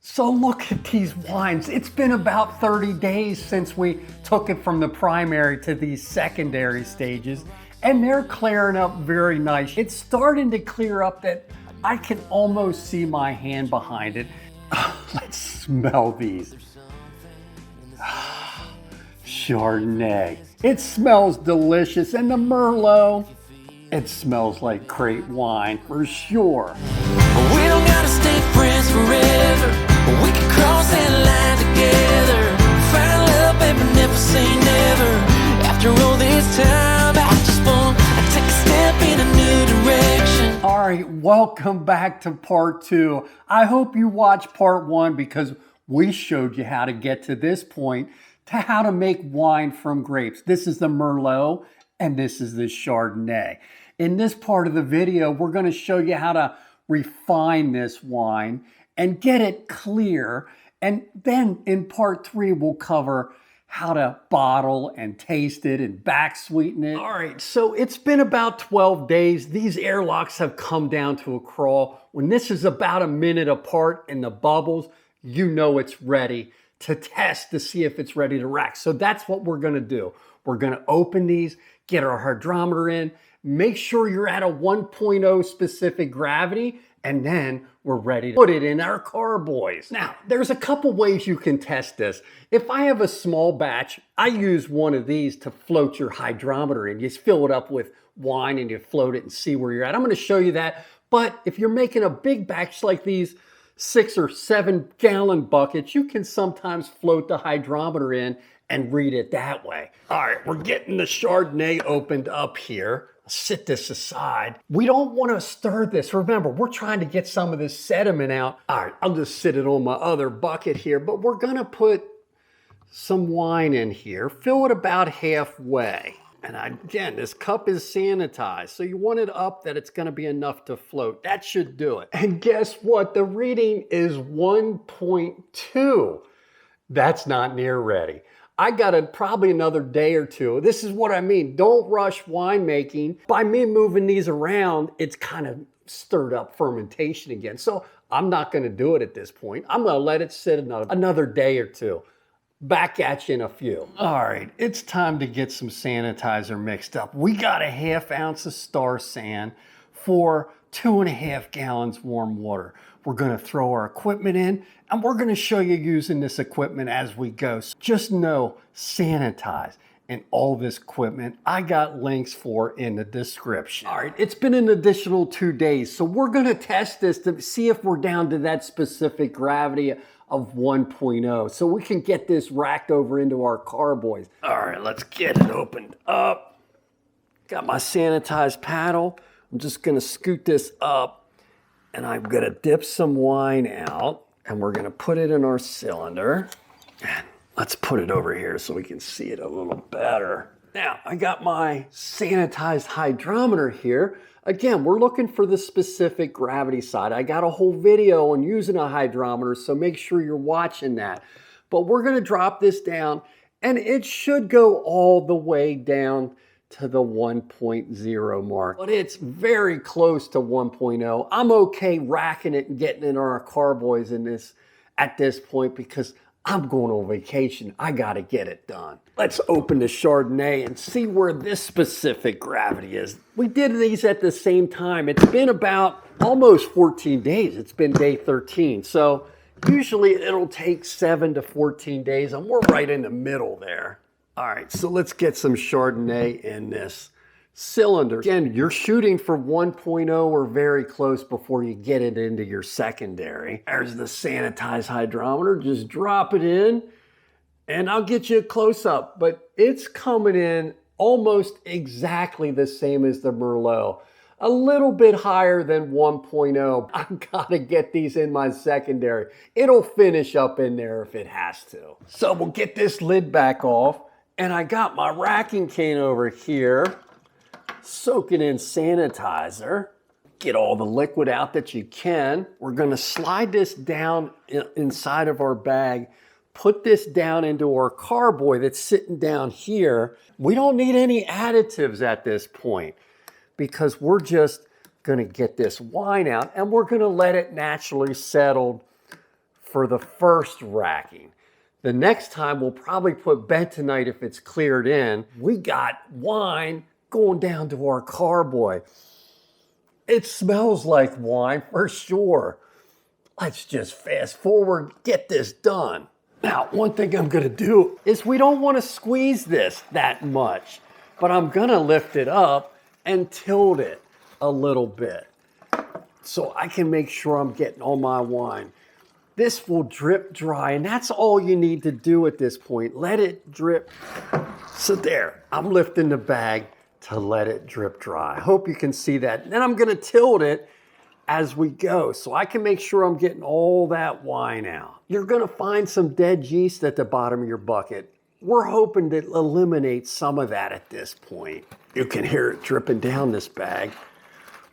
So look at these wines. It's been about 30 days since we took it from the primary to these secondary stages, and they're clearing up very nice. It's starting to clear up that I can almost see my hand behind it. Let's smell these. Chardonnay. It smells delicious, and the Merlot, it smells like great wine for sure. We don't gotta stay friends forever. We can cross that line together. Find love, baby, never say never. After all this time, I just want to take a step in a new direction. All right, welcome back to part 2. I hope you watched part 1 because we showed you how to get to this point, to how to make wine from grapes. This is the Merlot and this is the Chardonnay. In this part of the video, we're going to show you how to refine this wine and get it clear. And then in part 3, we'll cover how to bottle and taste it and back sweeten it. All right, so it's been about 12 days. These airlocks have come down to a crawl. When this is about a minute apart in the bubbles, you know it's ready to test to see if it's ready to rack. So that's what we're gonna do. We're gonna open these, get our hydrometer in, make sure you're at a 1.0 specific gravity, and then we're ready to put it in our carboys. Now, there's a couple ways you can test this. If I have a small batch, I use one of these to float your hydrometer in. You just fill it up with wine and you float it and see where you're at. I'm gonna show you that. But if you're making a big batch like these 6 or 7 gallon buckets, you can sometimes float the hydrometer in and read it that way. All right, we're getting the Chardonnay opened up here. Sit this aside. We don't want to stir this. Remember, we're trying to get some of this sediment out. All right, I'll just sit it on my other bucket here, but we're gonna put some wine in here, fill it about halfway. And again, this cup is sanitized, so you want it up that it's gonna be enough to float. That should do it. And guess what? The reading is 1.2. That's not near ready. I got probably another day or two. This is what I mean. Don't rush winemaking. By me moving these around, it's kind of stirred up fermentation again. So I'm not gonna do it at this point. I'm gonna let it sit another day or two. Back at you in a few. All right, it's time to get some sanitizer mixed up. We got a 1/2 ounce of Star San for 2.5 gallons warm water. We're gonna throw our equipment in and we're gonna show you using this equipment as we go. So just know, sanitize. And all this equipment I got links for in the description. All right, it's been an additional 2 days. So we're gonna test this to see if we're down to that specific gravity of 1.0. So we can get this racked over into our carboys. All right, let's get it opened up. Got my sanitized paddle. I'm just gonna scoot this up and I'm gonna dip some wine out and we're gonna put it in our cylinder. And let's put it over here so we can see it a little better. Now, I got my sanitized hydrometer here. Again, we're looking for the specific gravity side. I got a whole video on using a hydrometer, so make sure you're watching that. But we're gonna drop this down and it should go all the way down to the 1.0 mark. But it's very close to 1.0. I'm okay racking it and getting in our carboys in this at this point because I'm going on vacation. I gotta get it done. Let's open the Chardonnay and see where this specific gravity is. We did these at the same time. It's been about almost 14 days. It's been day 13. So usually it'll take 7 to 14 days and we're right in the middle there. All right, so let's get some Chardonnay in this cylinder. Again, you're shooting for 1.0 or very close before you get it into your secondary. There's the sanitized hydrometer. Just drop it in and I'll get you a close up, but it's coming in almost exactly the same as the Merlot. A little bit higher than 1.0. I've got to get these in my secondary. It'll finish up in there if it has to. So we'll get this lid back off. And I got my racking cane over here, soaking in sanitizer. Get all the liquid out that you can. We're gonna slide this down inside of our bag, put this down into our carboy that's sitting down here. We don't need any additives at this point because we're just gonna get this wine out and we're gonna let it naturally settle for the first racking. The next time we'll probably put bentonite if it's cleared in. We got wine going down to our carboy. It smells like wine for sure. Let's just fast forward, get this done. Now, one thing I'm gonna do is we don't wanna squeeze this that much, but I'm gonna lift it up and tilt it a little bit so I can make sure I'm getting all my wine. This will drip dry, and that's all you need to do at this point. Let it drip. So there, I'm lifting the bag to let it drip dry. I hope you can see that. Then I'm gonna tilt it as we go so I can make sure I'm getting all that wine out. You're gonna find some dead yeast at the bottom of your bucket. We're hoping to eliminate some of that at this point. You can hear it dripping down this bag.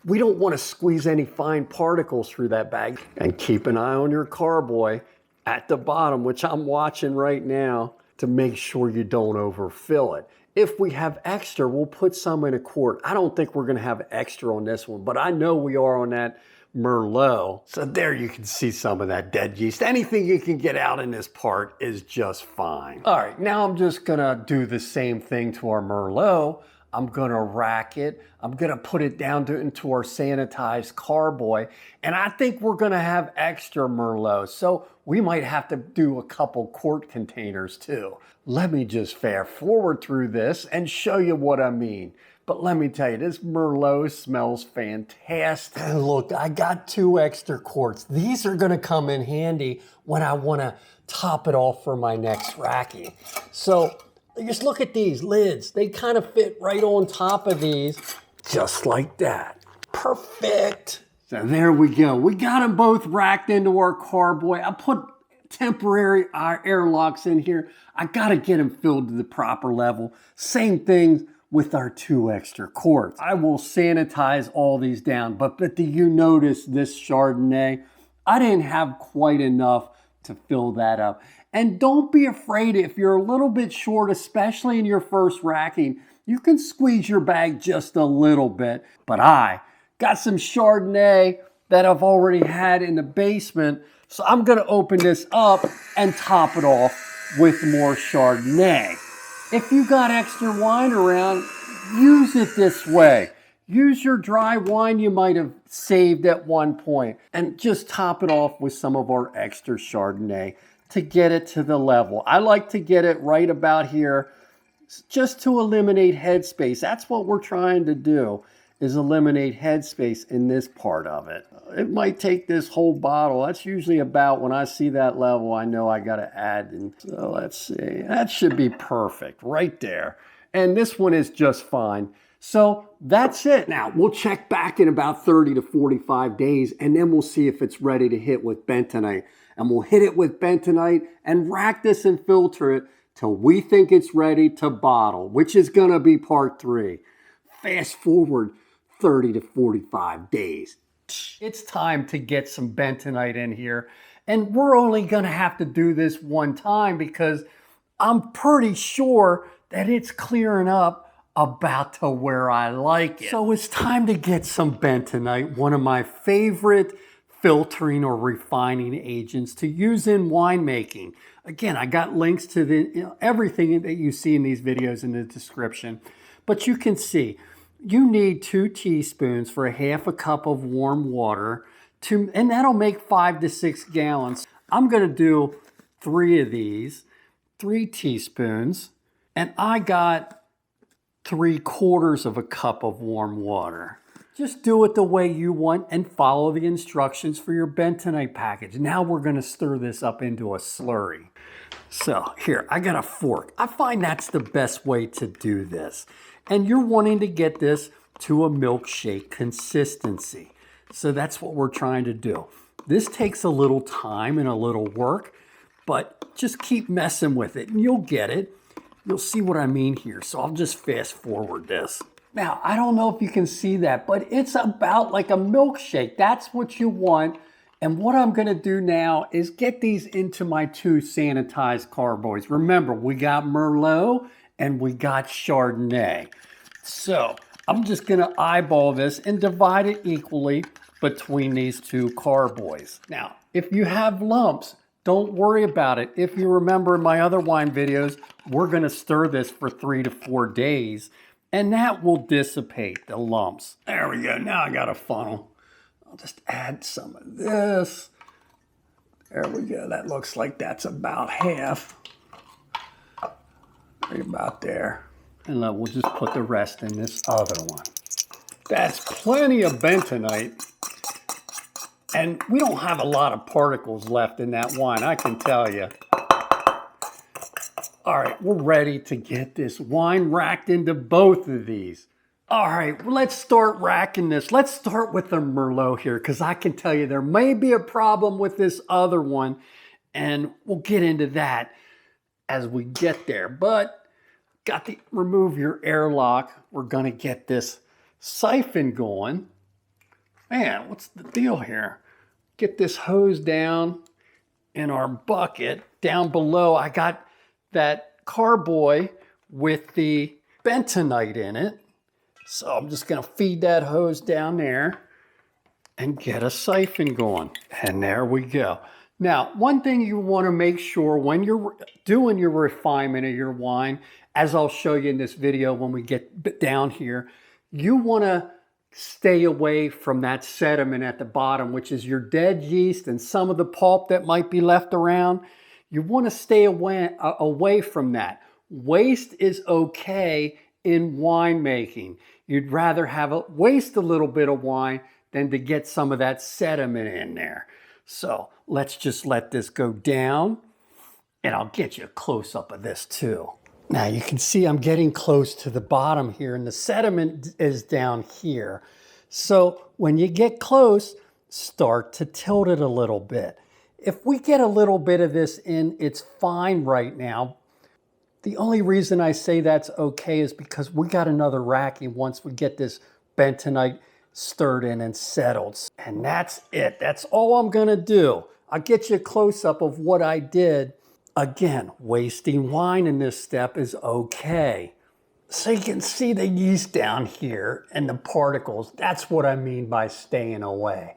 We don't want to squeeze any fine particles through that bag. And keep an eye on your carboy at the bottom, which I'm watching right now, to make sure you don't overfill it. If we have extra, we'll put some in a quart. I don't think we're gonna have extra on this one, but I know we are on that Merlot. So there you can see some of that dead yeast. Anything you can get out in this part is just fine. All right, now I'm just gonna do the same thing to our Merlot. I'm gonna rack it. I'm gonna put it down into our sanitized carboy. And I think we're gonna have extra Merlot. So we might have to do a couple quart containers too. Let me just fast forward through this and show you what I mean. But let me tell you, this Merlot smells fantastic. And look, I got 2 extra quarts. These are gonna come in handy when I wanna top it off for my next racking. So just look at these lids. They kind of fit right on top of these, just like that. Perfect. So there we go. We got them both racked into our carboy. I put temporary airlocks in here. I gotta get them filled to the proper level. Same thing with our 2 extra quarts. I will sanitize all these down, but do you notice this Chardonnay? I didn't have quite enough to fill that up. And don't be afraid if you're a little bit short, especially in your first racking, you can squeeze your bag just a little bit. But I got some Chardonnay that I've already had in the basement, so I'm gonna open this up and top it off with more Chardonnay. If you got extra wine around, use it this way. Use your dry wine you might have saved at one point and just top it off with some of our extra Chardonnay to get it to the level. I like to get it right about here just to eliminate headspace. That's what we're trying to do, is eliminate headspace in this part of it. It might take this whole bottle. That's usually about, when I see that level, I know I gotta add. And so let's see, that should be perfect right there. And this one is just fine. So that's it. Now we'll check back in about 30 to 45 days and then we'll see if it's ready to hit with bentonite. And we'll hit it with bentonite and rack this and filter it till we think it's ready to bottle, which is gonna be part 3. Fast forward 30 to 45 days. It's time to get some bentonite in here. And we're only gonna have to do this one time because I'm pretty sure that it's clearing up about to where I like it. So it's time to get some bentonite, one of my favorite filtering or refining agents to use in winemaking. Again, I got links to everything that you see in these videos in the description. But you can see, you need 2 teaspoons for a half a cup of warm water, and that'll make 5 to 6 gallons. I'm gonna do 3 of these, 3 teaspoons, and I got 3/4 of a cup of warm water. Just do it the way you want and follow the instructions for your bentonite package. Now we're gonna stir this up into a slurry. So here, I got a fork. I find that's the best way to do this. And you're wanting to get this to a milkshake consistency. So that's what we're trying to do. This takes a little time and a little work, but just keep messing with it and you'll get it. You'll see what I mean here. So I'll just fast forward this. Now, I don't know if you can see that, but it's about like a milkshake. That's what you want. And what I'm gonna do now is get these into my 2 sanitized carboys. Remember, we got Merlot and we got Chardonnay. So I'm just gonna eyeball this and divide it equally between these 2 carboys. Now, if you have lumps, don't worry about it. If you remember in my other wine videos, we're gonna stir this for 3 to 4 days, and that will dissipate the lumps. There we go, now I got a funnel. I'll just add some of this. There we go, that looks like that's about half. Right about there. And we'll just put the rest in this other one. That's plenty of bentonite. And we don't have a lot of particles left in that wine, I can tell you. All right, we're ready to get this wine racked into both of these. All right, well, let's start racking this. Let's start with the Merlot here, because I can tell you there may be a problem with this other one, and we'll get into that as we get there. But got to remove your airlock. We're gonna get this siphon going. Man, what's the deal here? Get this hose down in our bucket. Down below, I got that carboy with the bentonite in it. So I'm just gonna feed that hose down there and get a siphon going. And there we go. Now, one thing you wanna make sure when you're doing your refinement of your wine, as I'll show you in this video when we get down here, you wanna stay away from that sediment at the bottom, which is your dead yeast and some of the pulp that might be left around. You want to stay away from that. Waste is okay in winemaking. You'd rather waste a little bit of wine than to get some of that sediment in there. So let's just let this go down, and I'll get you a close-up of this too. Now you can see I'm getting close to the bottom here, and the sediment is down here. So when you get close, start to tilt it a little bit. If we get a little bit of this in, it's fine right now. The only reason I say that's okay is because we got another racking once we get this bentonite stirred in and settled. And that's it. That's all I'm gonna do. I'll get you a close-up of what I did. Again, wasting wine in this step is okay. So you can see the yeast down here and the particles. That's what I mean by staying away.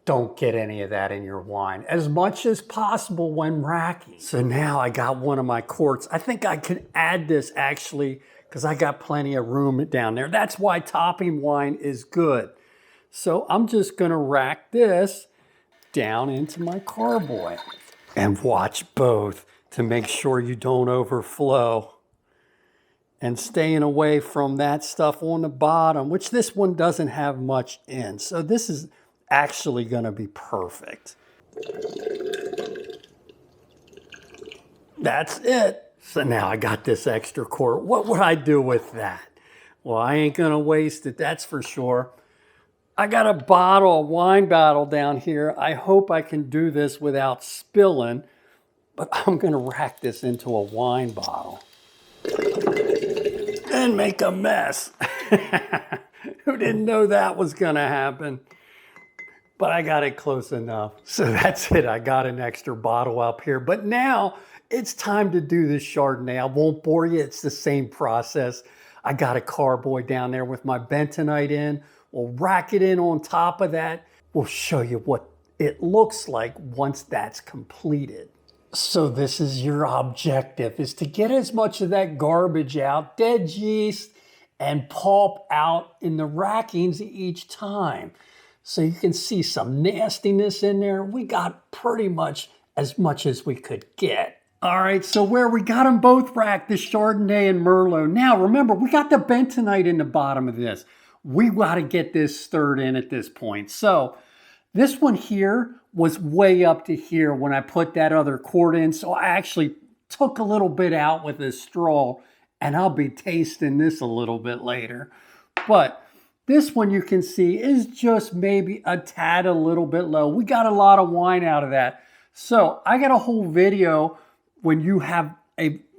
Don't get any of that in your wine as much as possible when racking. So now I got one of my quarts. I think I could add this actually because I got plenty of room down there. That's why topping wine is good. So I'm just gonna rack this down into my carboy and watch both to make sure you don't overflow. And staying away from that stuff on the bottom, which this one doesn't have much in. So this is actually gonna be perfect. That's it. So now I got this extra quart. What would I do with that? Well, I ain't gonna waste it, that's for sure. I got a wine bottle down here. I hope I can do this without spilling, but I'm gonna rack this into a wine bottle and make a mess. Who didn't know that was gonna happen? But I got it close enough. So that's it, I got an extra bottle up here. But now it's time to do this Chardonnay. I won't bore you, it's the same process. I got a carboy down there with my bentonite in. We'll rack it in on top of that. We'll show you what it looks like once that's completed. So this is your objective, is to get as much of that garbage out, dead yeast and pulp out in the rackings each time. So you can see some nastiness in there. We got pretty much as we could get. All right, so where we got them both racked, the Chardonnay and Merlot. Now remember, we got the bentonite in the bottom of this. We got to get this stirred in at this point. So this one here was way up to here when I put that other quart in. So I actually took a little bit out with a straw, and I'll be tasting this a little bit later. But this one you can see is just maybe a tad a little bit low. We got a lot of wine out of that. So I got a whole video when you have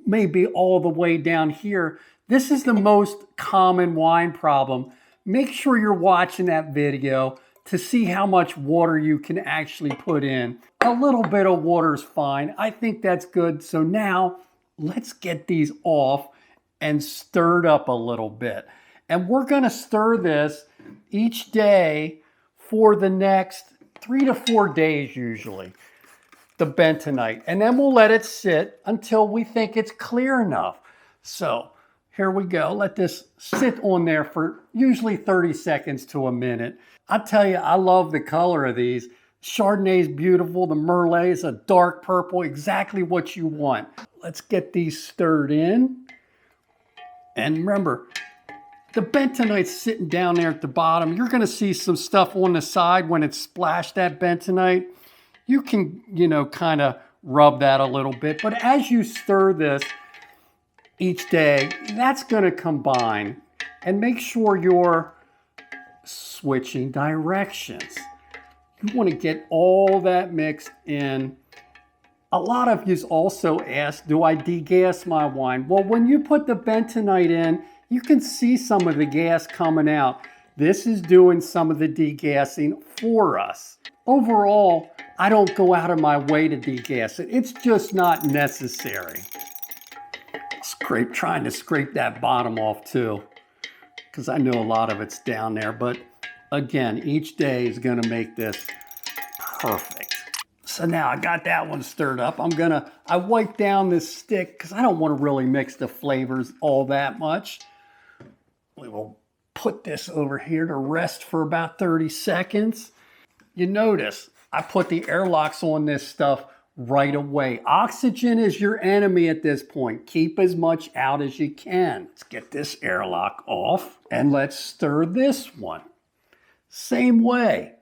maybe all the way down here. This is the most common wine problem. Make sure you're watching that video to see how much water you can actually put in. A little bit of water is fine. I think that's good. So now let's get these off and stirred up a little bit. And we're gonna stir this each day for the next 3 to 4 days usually. the bentonite, and then we'll let it sit until we think it's clear enough. So here we go. Let this sit on there for usually 30 seconds to a minute. I tell you, I love the color of these. Chardonnay is beautiful. The Merlot is a dark purple, exactly what you want. Let's get these stirred in. And remember, the bentonite's sitting down there at the bottom. You're gonna see some stuff on the side when it's splashed that bentonite. You can, kind of rub that a little bit. But as you stir this each day, that's gonna combine. And make sure you're switching directions. You want to get all that mixed in. A lot of you also ask, do I degas my wine? Well, when you put the bentonite in, you can see some of the gas coming out. This is doing some of the degassing for us. Overall, I don't go out of my way to degas it. It's just not necessary. Trying to scrape that bottom off too, because I know a lot of it's down there, but again, each day is gonna make this perfect. So now I got that one stirred up. I wipe down this stick because I don't want to really mix the flavors all that much. We will put this over here to rest for about 30 seconds. You notice I put the airlocks on this stuff right away. Oxygen is your enemy at this point. Keep as much out as you can. Let's get this airlock off and let's stir this one. Same way.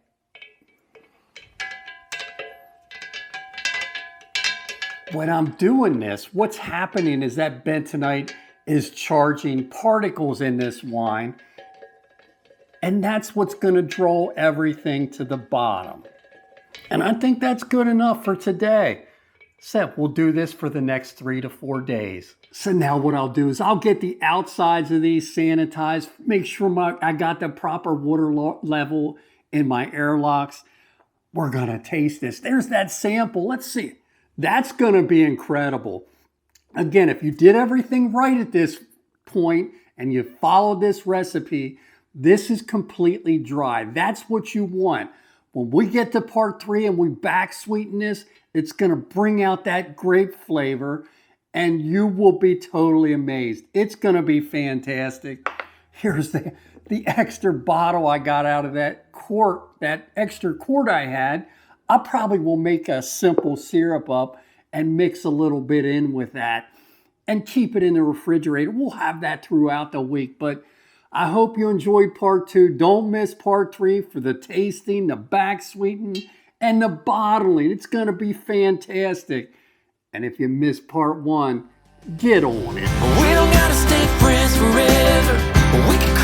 When I'm doing this, what's happening is that bentonite is charging particles in this wine, and that's what's going to draw everything to the bottom. And I think that's good enough for today. So we'll do this for the next 3 to 4 days. So now what I'll do is I'll get the outsides of these sanitized, make sure I got the proper water level in my airlocks. We're gonna taste this. There's that sample, let's see. That's gonna be incredible. Again, if you did everything right at this point and you followed this recipe, this is completely dry. That's what you want. When we get to part 3 and we back sweeten this, it's gonna bring out that grape flavor and you will be totally amazed. It's gonna be fantastic. Here's the extra bottle I got out of that quart, that extra quart I had. I probably will make a simple syrup up and mix a little bit in with that and keep it in the refrigerator. We'll have that throughout the week, but I hope you enjoyed part 2. Don't miss part 3 for the tasting, the back sweetening, and the bottling. It's gonna be fantastic. And if you missed part 1, get on it. We don't gotta stay friends forever. We can